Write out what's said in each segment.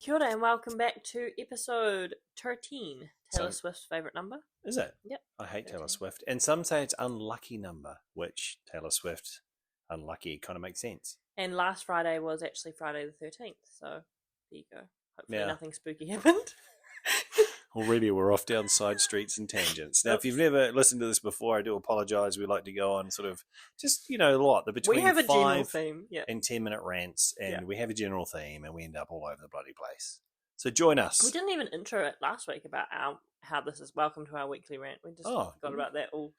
Kia ora and welcome back to episode 13. Taylor Swift's favourite number. Is it? Yep. I hate 13. Taylor Swift. And some say it's unlucky number, which Taylor Swift, unlucky, kind of makes sense. And last Friday was actually Friday the 13th, so there you go. Hopefully nothing spooky happened. Already we're off down side streets and tangents. Now, if you've never listened to this before, I do apologise. We like to go on sort of just, a lot. Between we have a general 5 theme, and 10-minute rants, and we have a general theme, and we end up all over the bloody place. So join us. We didn't even intro it last week about how this is. Welcome to our weekly rant. We just forgot about that all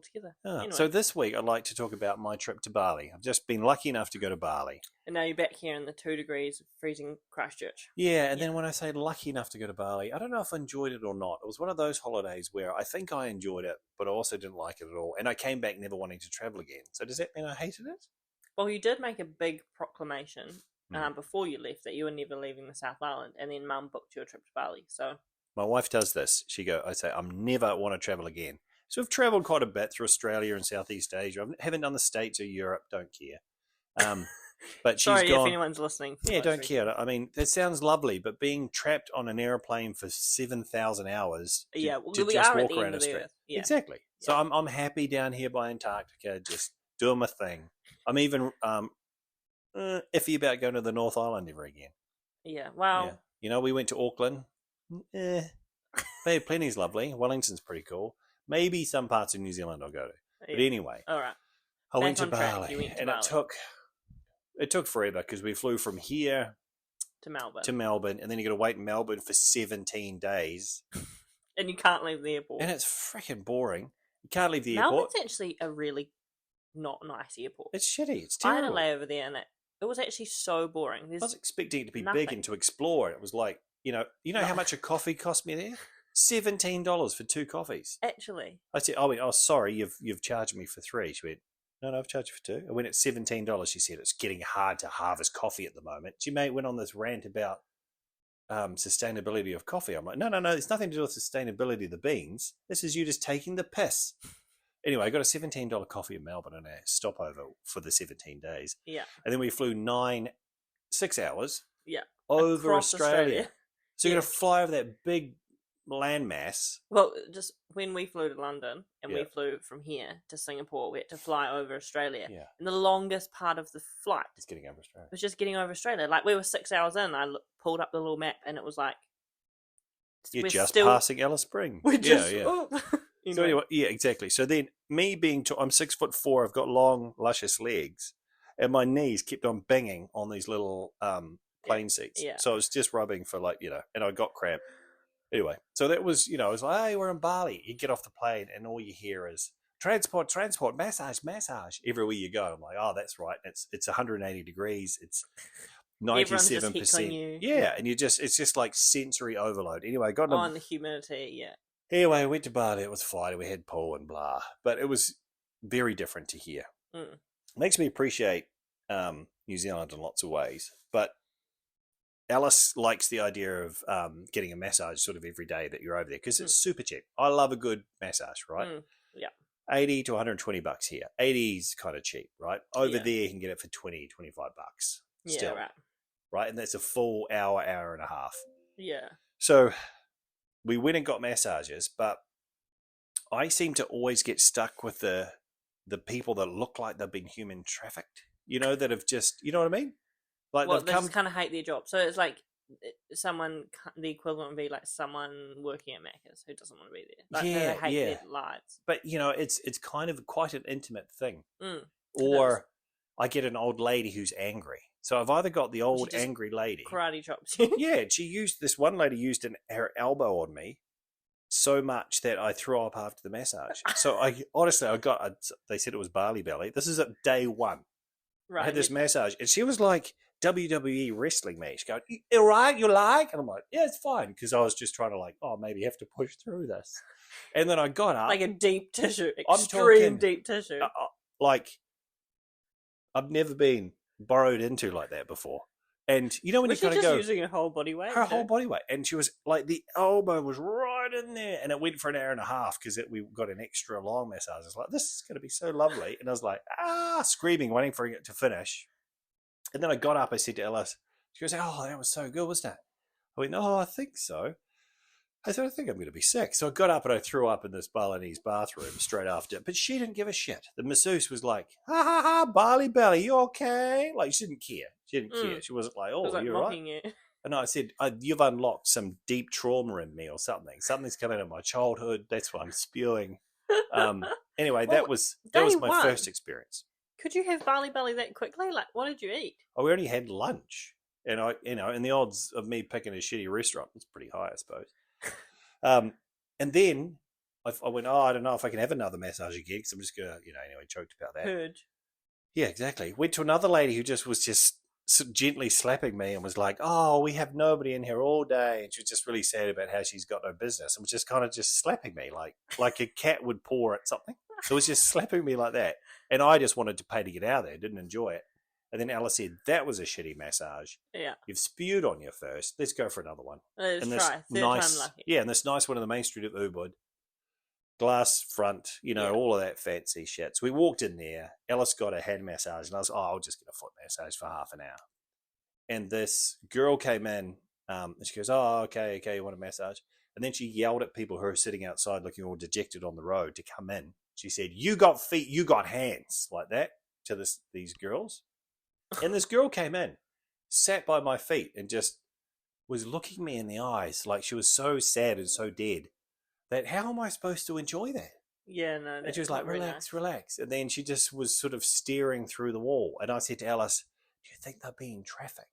together. Anyway. So this week I'd like to talk about my trip to Bali. I've just been lucky enough to go to Bali. And now you're back here in the 2 degrees of freezing Christchurch. Yeah, and then when I say lucky enough to go to Bali, I don't know if I enjoyed it or not. It was one of those holidays where I think I enjoyed it, but I also didn't like it at all. And I came back never wanting to travel again. So does that mean I hated it? Well, you did make a big proclamation before you left that you were never leaving the South Island, and then Mum booked you a trip to Bali. So my wife does this. I say, I'm never want to travel again. So we've travelled quite a bit through Australia and Southeast Asia. I haven't done the States or Europe. Don't care. But she's sorry gone, if anyone's listening. Yeah, don't care. I mean, that sounds lovely, but being trapped on an airplane for 7,000 hours to we just are walk at the around end a of the street. earth. Yeah. Exactly. So I'm happy down here by Antarctica, just doing my thing. I'm even iffy about going to the North Island ever again. Yeah, well. Yeah. We went to Auckland. Bay of Plenty's lovely. Wellington's pretty cool. Maybe some parts of New Zealand I'll go to. Yeah. But anyway, all right. I went to Bali, and Bali. it took forever because we flew from here to Melbourne, and then you got to wait in Melbourne for 17 days. And you can't leave the airport. And it's freaking boring. You can't leave the Melbourne's airport. Melbourne's actually a really not nice airport. It's shitty. It's terrible. I had a layover there, and it was actually so boring. I was expecting it to be nothing. big and to explore. It was like, how much a coffee cost me there? $17 for 2 coffees. Actually. I said, sorry, you've charged me for 3. She went, no, I've charged you for 2. I went at $17. She said, it's getting hard to harvest coffee at the moment. She went on this rant about sustainability of coffee. I'm like, no, it's nothing to do with sustainability of the beans. This is you just taking the piss. Anyway, I got a $17 coffee in Melbourne and a stopover for the 17 days. Yeah. And then we flew 6 hours over across Australia. So you're going to fly over that big landmass. Well, just when we flew to London and we flew from here to Singapore, we had to fly over Australia. Yeah. And the longest part of the flight was getting over Australia. Was just getting over Australia. Like, we were 6 hours in, I pulled up the little map, and it was like, you're just passing Alice Springs. We're just, So anyway, exactly. So then, me being, I'm 6'4", I've got long, luscious legs, and my knees kept on banging on these little plane seats. Yeah. So it was just rubbing for and I got cramp. Anyway, so that was, I was like, hey, we're in Bali. You get off the plane, and all you hear is transport, massage. Everywhere you go, I'm like, oh, that's right. It's 180 degrees. It's 97%. Yeah, and it's just like sensory overload. Anyway, I got on the humidity. Yeah. Anyway, I went to Bali. It was flight. We had pool and blah, but it was very different to here. Mm. Makes me appreciate New Zealand in lots of ways, but Alice likes the idea of getting a massage sort of every day that you're over there because it's super cheap. I love a good massage, right? Yeah. 80 to 120 bucks here. 80 is kind of cheap, right? Over there, you can get it for 20, 25 bucks. Still, right. Right, and that's a full hour and a half. Yeah. So we went and got massages, but I seem to always get stuck with the people that look like they've been human trafficked. That have just, you know what I mean? Like they just kind of hate their job. So it's like the equivalent would be like someone working at Macca's who doesn't want to be there. Like, they hate their lives. But it's kind of quite an intimate thing. Or I get an old lady who's angry. So I've either got the old angry lady. Karate chops. Yeah, one lady used her elbow on me so much that I threw up after the massage. So they said it was Bali belly. This is at day 1. Right. I had this massage, and she was like WWE wrestling me. She's going, you all right? You like? And I'm like, yeah, it's fine. Because I was just trying to maybe you have to push through this. And then I got up. Like a deep tissue. Extreme deep tissue. I've never been burrowed into like that before. And when was you kind of go using her whole body weight? Her whole body weight. And she was like, the elbow was right in there. And it went for an hour and a half because we got an extra long massage. I was like, this is going to be so lovely. And I was like, screaming, waiting for it to finish. And then I got up. I said to Alice, She goes, oh, that was so good, wasn't it? I went, oh, I think so. I said, I think I'm going to be sick. So I got up and I threw up in this Balinese bathroom straight after. But she didn't give a shit. The masseuse was like, ha ha ha, Bali belly, you okay? Like, she didn't care. She didn't care. She wasn't like, oh, you're right. You. And I said, you've unlocked some deep trauma in me or something. Something's come out of my childhood. That's why I'm spewing. Anyway, that was my first experience. Could you have Bali belly that quickly? Like, what did you eat? Oh, we only had lunch. And and the odds of me picking a shitty restaurant was pretty high, I suppose. And then I went, I don't know if I can have another massage again because I'm just going to, anyway, joked about that. Purge. Yeah, exactly. Went to another lady who just was gently slapping me and was like, oh, we have nobody in here all day. And she was just really sad about how she's got no business and was just kind of just slapping me like a cat would paw at something. So it was just slapping me like that. And I just wanted to pay to get out of there, didn't enjoy it. And then Alice said, that was a shitty massage. Yeah. You've spewed on your first. Let's go for another one. Let's try. Third time lucky. Yeah, and this nice one on the main street of Ubud. Glass front, all of that fancy shit. So we walked in there. Alice got a hand massage. And I was like, I'll just get a foot massage for half an hour. And this girl came in. And she goes, oh, okay, you want a massage? And then she yelled at people who were sitting outside looking all dejected on the road to come in. She said, you got feet, you got hands, like that, to these girls. And this girl came in, sat by my feet, and just was looking me in the eyes like she was so sad and so dead that how am I supposed to enjoy that? Yeah, no. And she was like, relax. And then she just was sort of staring through the wall. And I said to Alice, do you think they're being trafficked?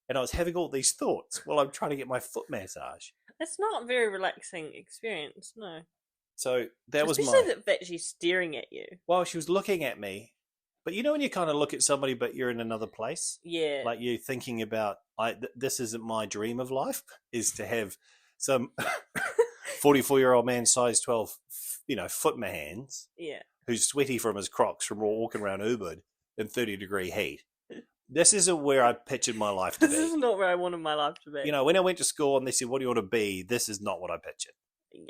And I was having all these thoughts while I'm trying to get my foot massage. It's not a very relaxing experience, no. So that was especially that she's staring at you. Well, she was looking at me. But when you kind of look at somebody, but you're in another place? Yeah. Like you're thinking about, this isn't my dream of life, is to have some 44-year-old man, size 12, foot in my hands. Yeah. Who's sweaty from his Crocs from walking around Ubud in 30-degree heat. This isn't where I pictured my life to be. This is not where I wanted my life to be. When I went to school and they said, what do you want to be? This is not what I pictured. Yeah.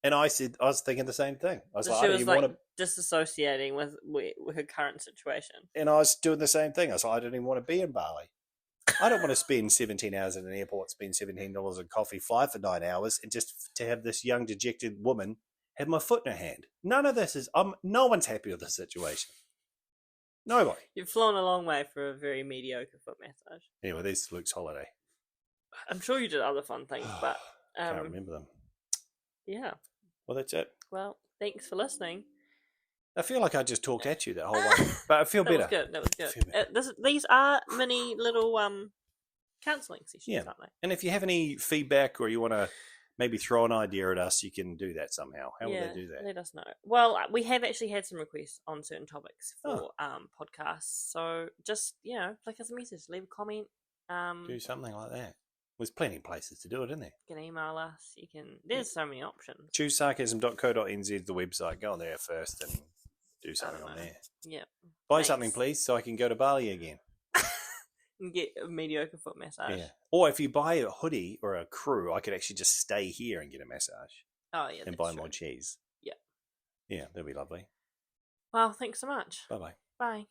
And I said, I was thinking the same thing. I was so like, she was like disassociating with her current situation. And I was doing the same thing. I was like, I don't even want to be in Bali. I don't want to spend 17 hours in an airport, spend $17 on coffee, fly for 9 hours, and just to have this young, dejected woman have my foot in her hand. None of this is, no one's happy with this situation. Nobody. You've flown a long way for a very mediocre foot massage. Anyway, there's Luke's holiday. I'm sure you did other fun things, but... can't remember them. Yeah. Well, that's it. Well, thanks for listening. I feel like I just talked at you that whole way, but I feel better. That was good. These are mini little counselling sessions, aren't they? And if you have any feedback or you want to maybe throw an idea at us, you can do that somehow. How will they do that? Let us know. Well, we have actually had some requests on certain topics for podcasts, so just flick us a message, leave a comment, do something like that. There's plenty of places to do it, isn't there? You can email us. There's so many options. ChooseSarcasm.co.nz is the website. Go on there first and do something on there. Yeah. Buy something, please, so I can go to Bali again. And get a mediocre foot massage. Yeah. Or if you buy a hoodie or a crew, I could actually just stay here and get a massage. Oh, yeah. And buy more cheese. Yeah. Yeah, that'd be lovely. Well, thanks so much. Bye-bye. Bye.